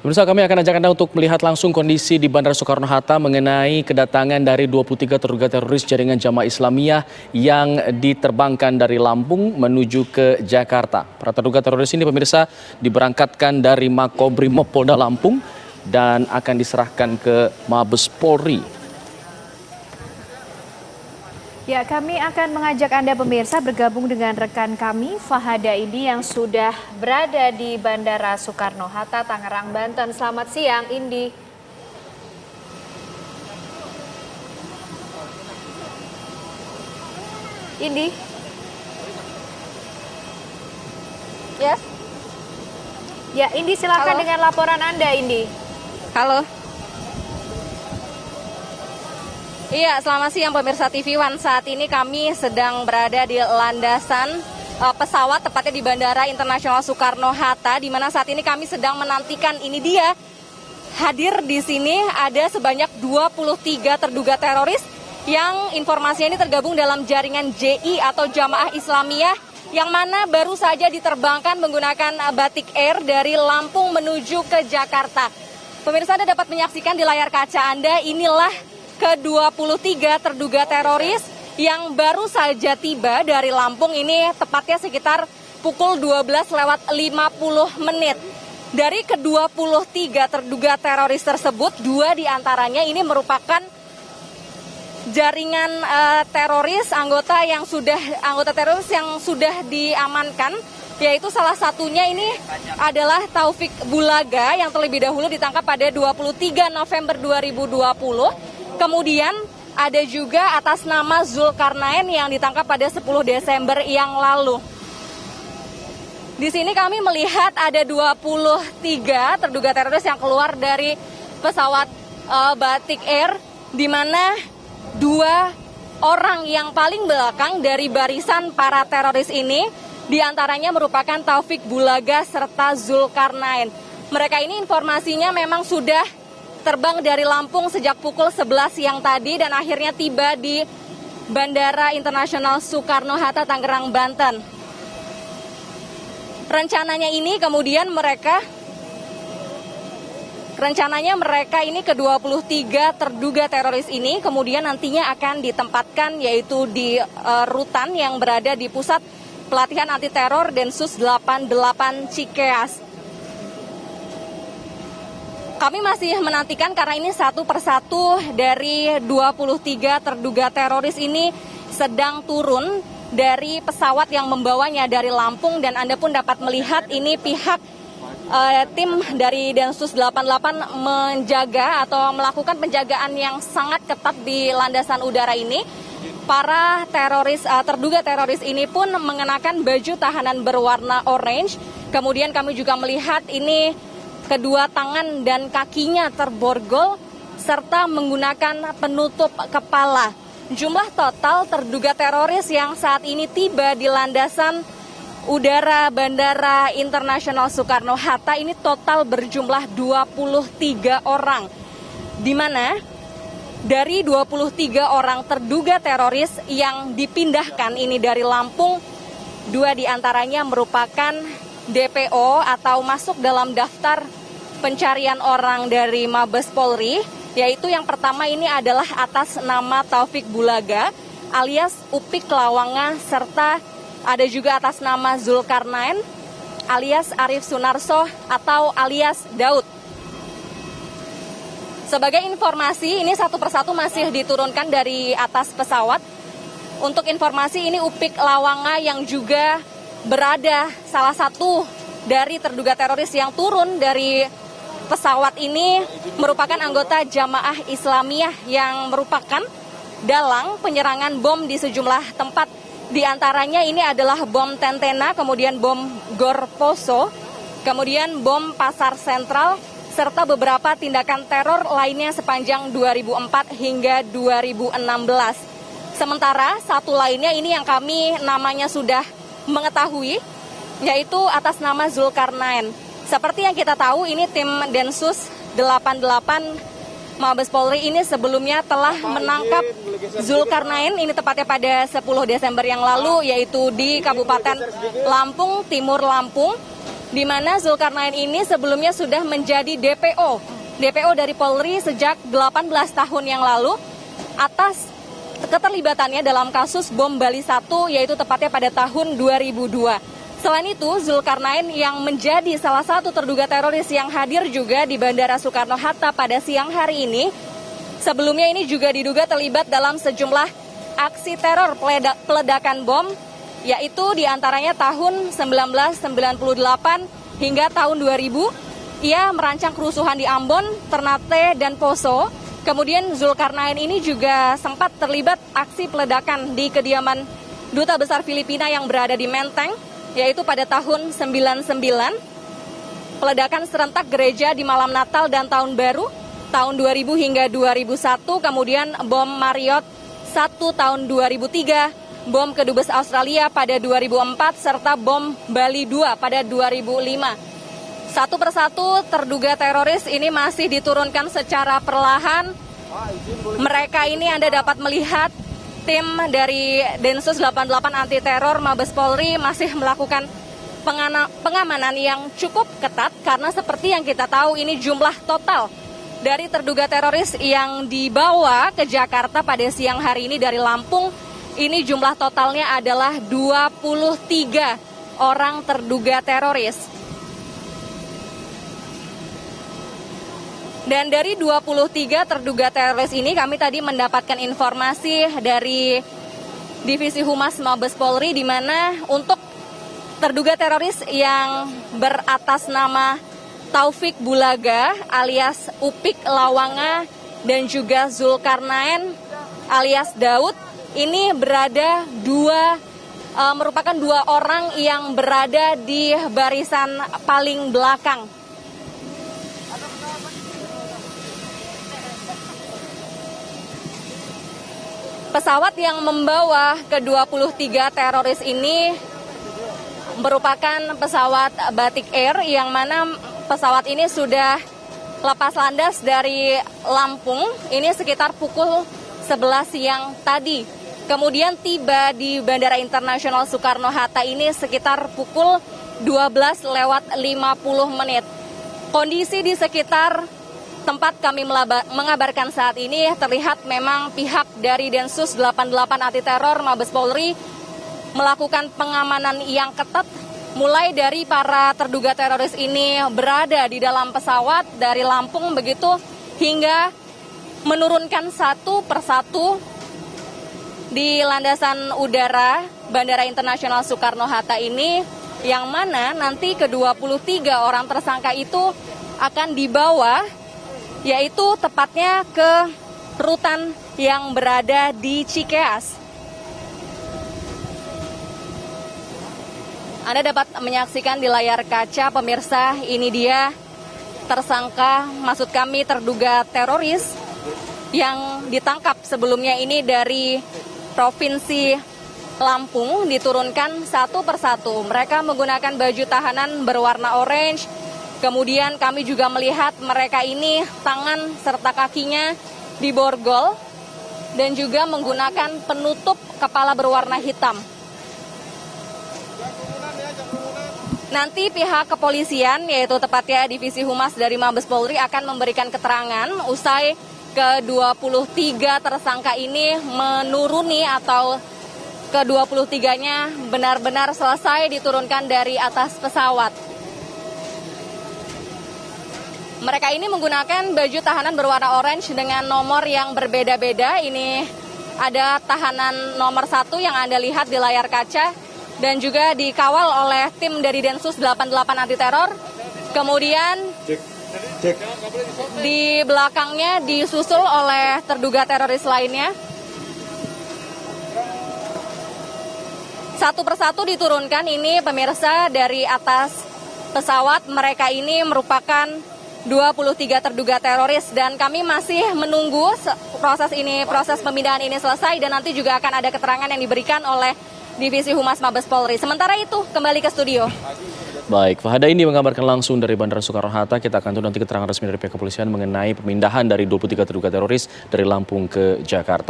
Pemirsa, kami akan ajak Anda untuk melihat langsung kondisi di Bandara Soekarno-Hatta mengenai kedatangan dari 23 terduga teroris jaringan Jamaah Islamiyah yang diterbangkan dari Lampung menuju ke Jakarta. Para terduga teroris ini, pemirsa, diberangkatkan dari Makobrimob Polda Lampung dan akan diserahkan ke Mabes Polri. Ya, kami akan mengajak Anda pemirsa bergabung dengan rekan kami Fahada Indi yang sudah berada di Bandara Soekarno-Hatta, Tangerang, Banten. Selamat siang, Indi. Indi. Yes. Ya, Indi silakan dengan laporan Anda, Indi. Halo. Iya, selamat siang pemirsa TV One. Saat ini kami sedang berada di landasan pesawat, tepatnya di Bandara Internasional Soekarno-Hatta, di mana saat ini kami sedang menantikan, ini dia, hadir di sini ada sebanyak 23 terduga teroris yang informasinya ini tergabung dalam jaringan JI atau Jamaah Islamiyah, yang mana baru saja diterbangkan menggunakan Batik Air dari Lampung menuju ke Jakarta. Pemirsa, Anda dapat menyaksikan di layar kaca Anda, inilah ke-23 terduga teroris yang baru saja tiba dari Lampung, ini tepatnya sekitar pukul 12:50. Dari ke-23 terduga teroris tersebut, 2 diantaranya ini merupakan jaringan anggota teroris yang sudah diamankan, yaitu salah satunya ini adalah Taufik Bulaga yang terlebih dahulu ditangkap pada 23 November 2020. Kemudian ada juga atas nama Zulkarnain yang ditangkap pada 10 Desember yang lalu. Di sini kami melihat ada 23 terduga teroris yang keluar dari pesawat Batik Air, di mana 2 orang yang paling belakang dari barisan para teroris ini diantaranya merupakan Taufik Bulaga serta Zulkarnain. Mereka ini informasinya memang sudah terbang dari Lampung sejak pukul 11 siang tadi dan akhirnya tiba di Bandara Internasional Soekarno-Hatta, Tangerang, Banten. Rencananya mereka ini ke-23 terduga teroris ini kemudian nantinya akan ditempatkan yaitu di rutan yang berada di Pusat Pelatihan Anti Teror Densus 88 Cikeas. Kami masih menantikan karena ini satu persatu dari 23 terduga teroris ini sedang turun dari pesawat yang membawanya dari Lampung, dan Anda pun dapat melihat ini pihak tim dari Densus 88 menjaga atau melakukan penjagaan yang sangat ketat di landasan udara ini. Para terduga teroris ini pun mengenakan baju tahanan berwarna orange. Kemudian kami juga melihat ini kedua tangan dan kakinya terborgol serta menggunakan penutup kepala. Jumlah total terduga teroris yang saat ini tiba di landasan udara Bandara Internasional Soekarno-Hatta ini total berjumlah 23 orang. Di mana dari 23 orang terduga teroris yang dipindahkan ini dari Lampung, 2 diantaranya merupakan DPO atau masuk dalam daftar pencarian orang dari Mabes Polri, yaitu yang pertama ini adalah atas nama Taufik Bulaga alias Upik Lawanga, serta ada juga atas nama Zulkarnain alias Arif Sunarso atau alias Daud. Sebagai informasi, ini satu persatu masih diturunkan dari atas pesawat. Untuk informasi, ini Upik Lawanga yang juga berada salah satu dari terduga teroris yang turun dari pesawat ini merupakan anggota Jamaah Islamiyah yang merupakan dalang penyerangan bom di sejumlah tempat. Di antaranya ini adalah bom Tentena, kemudian bom Gor Poso, kemudian bom Pasar Sentral, serta beberapa tindakan teror lainnya sepanjang 2004 hingga 2016. Sementara satu lainnya ini yang kami namanya sudah mengetahui, yaitu atas nama Zulkarnain. Seperti yang kita tahu, ini tim Densus 88 Mabes Polri ini sebelumnya telah menangkap Zulkarnain, ini tepatnya pada 10 Desember yang lalu, yaitu di Kabupaten Lampung, Timur Lampung. di mana Zulkarnain ini sebelumnya sudah menjadi DPO dari Polri sejak 18 tahun yang lalu atas keterlibatannya dalam kasus bom Bali 1, yaitu tepatnya pada tahun 2002. Selain itu, Zulkarnain yang menjadi salah satu terduga teroris yang hadir juga di Bandara Soekarno-Hatta pada siang hari ini, sebelumnya ini juga diduga terlibat dalam sejumlah aksi teror peledakan bom, yaitu diantaranya tahun 1998 hingga tahun 2000. Ia merancang kerusuhan di Ambon, Ternate, dan Poso. Kemudian Zulkarnain ini juga sempat terlibat aksi peledakan di kediaman Duta Besar Filipina yang berada di Menteng, yaitu pada tahun 99. Peledakan serentak gereja di malam Natal dan Tahun Baru, tahun 2000 hingga 2001. Kemudian bom Marriott 1 tahun 2003. Bom Kedubes Australia pada 2004, serta bom Bali 2 pada 2005. Satu persatu terduga teroris ini masih diturunkan secara perlahan. Mereka ini Anda dapat melihat tim dari Densus 88 Anti Teror Mabes Polri masih melakukan pengamanan yang cukup ketat, karena seperti yang kita tahu ini jumlah total dari terduga teroris yang dibawa ke Jakarta pada siang hari ini dari Lampung. Ini jumlah totalnya adalah 23 orang terduga teroris. Dan dari 23 terduga teroris ini kami tadi mendapatkan informasi dari Divisi Humas Mabes Polri, di mana untuk terduga teroris yang beratas nama Taufik Bulaga alias Upik Lawanga dan juga Zulkarnain alias Daud, ini merupakan dua orang yang berada di barisan paling belakang. Pesawat yang membawa ke-23 teroris ini merupakan pesawat Batik Air, yang mana pesawat ini sudah lepas landas dari Lampung, ini sekitar pukul 11 siang tadi. Kemudian tiba di Bandara Internasional Soekarno-Hatta ini sekitar pukul 12:50. Kondisi di sekitar tempat kami mengabarkan saat ini terlihat memang pihak dari Densus 88 Anti Teror Mabes Polri melakukan pengamanan yang ketat, mulai dari para terduga teroris ini berada di dalam pesawat dari Lampung begitu, hingga menurunkan satu persatu di landasan udara Bandara Internasional Soekarno-Hatta ini, yang mana nanti ke-23 orang tersangka itu akan dibawa, yaitu tepatnya ke rutan yang berada di Cikeas. Anda dapat menyaksikan di layar kaca pemirsa, ini dia tersangka, maksud kami terduga teroris yang ditangkap sebelumnya ini dari Provinsi Lampung, diturunkan satu persatu. Mereka menggunakan baju tahanan berwarna orange. Kemudian kami juga melihat mereka ini tangan serta kakinya diborgol dan juga menggunakan penutup kepala berwarna hitam. Nanti pihak kepolisian, yaitu tepatnya Divisi Humas dari Mabes Polri, akan memberikan keterangan usai ke-23 tersangka ini menuruni atau ke-23-nya benar-benar selesai diturunkan dari atas pesawat. Mereka ini menggunakan baju tahanan berwarna orange dengan nomor yang berbeda-beda. Ini ada tahanan nomor 1 yang Anda lihat di layar kaca, dan juga dikawal oleh tim dari Densus 88 Anti Teror. Kemudian di belakangnya disusul oleh terduga teroris lainnya. Satu persatu diturunkan ini pemirsa dari atas pesawat. Mereka ini merupakan 23 terduga teroris, dan kami masih menunggu proses pemindahan ini selesai, dan nanti juga akan ada keterangan yang diberikan oleh Divisi Humas Mabes Polri. Sementara itu kembali ke studio. Baik, Fahada ini mengabarkan langsung dari Bandara Soekarno-Hatta. Kita akan tunggu nanti keterangan resmi dari pihak kepolisian mengenai pemindahan dari 23 terduga teroris dari Lampung ke Jakarta.